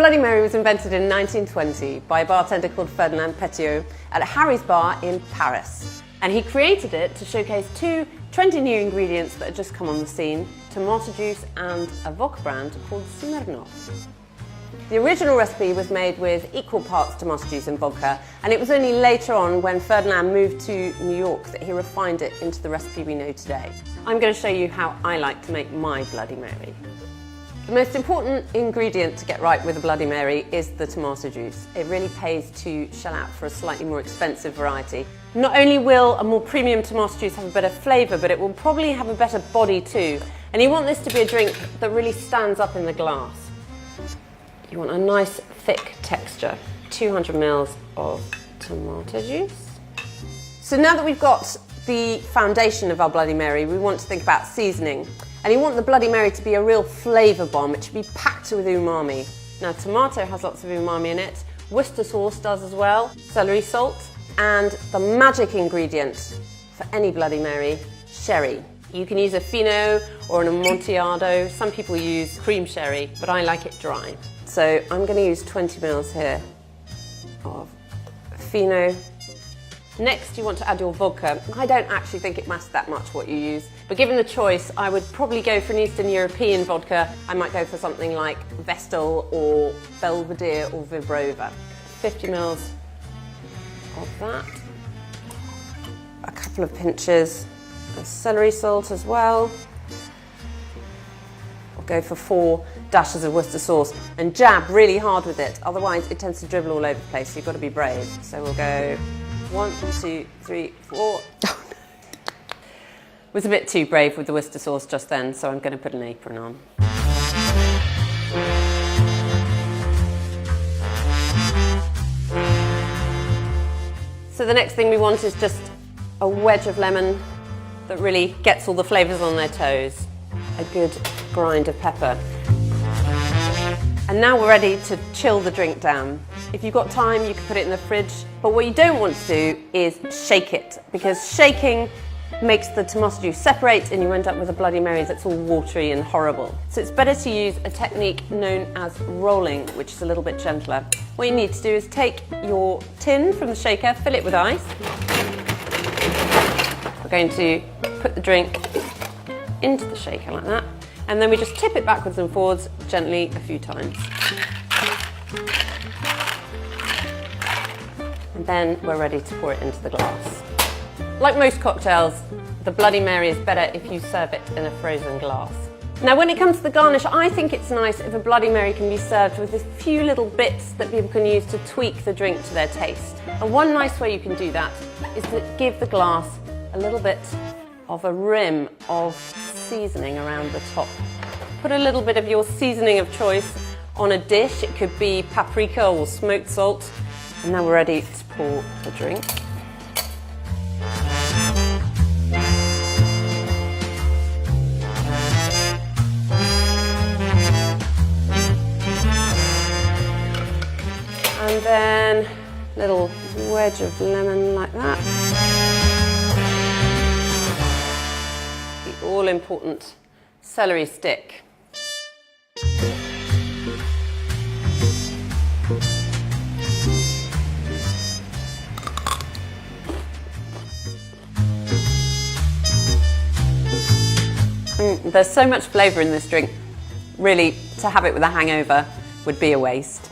Bloody Mary was invented in 1920 by a bartender called Ferdinand Petiot at Harry's Bar in Paris. And he created it to showcase two trendy new ingredients that had just come on the scene, tomato juice and a vodka brand called Smirnoff. The original recipe was made with equal parts tomato juice and vodka, and it was only later on when Ferdinand moved to New York that he refined it into the recipe we know today. I'm going to show you how I like to make my Bloody Mary. The most important ingredient to get right with a Bloody Mary is the tomato juice. It really pays to shell out for a slightly more expensive variety. Not only will a more premium tomato juice have a better flavour, but it will probably have a better body too. And you want this to be a drink that really stands up in the glass. You want a nice thick texture. 200 ml of tomato juice. So now that we've got the foundation of our Bloody Mary, we want to think about seasoning. And you want the Bloody Mary to be a real flavour bomb. It should be packed with umami. Now, tomato has lots of umami in it. Worcester sauce does as well. Celery salt. And the magic ingredient for any Bloody Mary, sherry. You can use a Fino or an Amontillado. Some people use cream sherry, but I like it dry. So I'm going to use 20 ml here of Fino. Next, you want to add your vodka. I don't actually think it matters that much what you use, but given the choice, I would probably go for an Eastern European vodka. I might go for something like Vestal or Belvedere or Vibrova. 50 ml of that. A couple of pinches of celery salt as well. I'll go for 4 dashes of Worcester sauce and jab really hard with it, otherwise it tends to dribble all over the place, so you've got to be brave. So we'll go 1, 2, 3, 4. Was a bit too brave with the Worcester sauce just then, so I'm going to put an apron on. So the next thing we want is just a wedge of lemon that really gets all the flavours on their toes. A good grind of pepper. And now we're ready to chill the drink down. If you've got time, you can put it in the fridge. But what you don't want to do is shake it, because shaking makes the tomato juice separate and you end up with a Bloody Mary that's all watery and horrible. So it's better to use a technique known as rolling, which is a little bit gentler. What you need to do is take your tin from the shaker, fill it with ice. We're going to put the drink into the shaker like that, and then we just tip it backwards and forwards gently a few times. And then we're ready to pour it into the glass. Like most cocktails, the Bloody Mary is better if you serve it in a frozen glass. Now, when it comes to the garnish, I think it's nice if a Bloody Mary can be served with a few little bits that people can use to tweak the drink to their taste. And one nice way you can do that is to give the glass a little bit of a rim of seasoning around the top. Put a little bit of your seasoning of choice on a dish. It could be paprika or smoked salt. And now we're ready to pour the drink. And then a little wedge of lemon like that. The all-important celery stick. There's so much flavour in this drink. Really, to have it with a hangover would be a waste.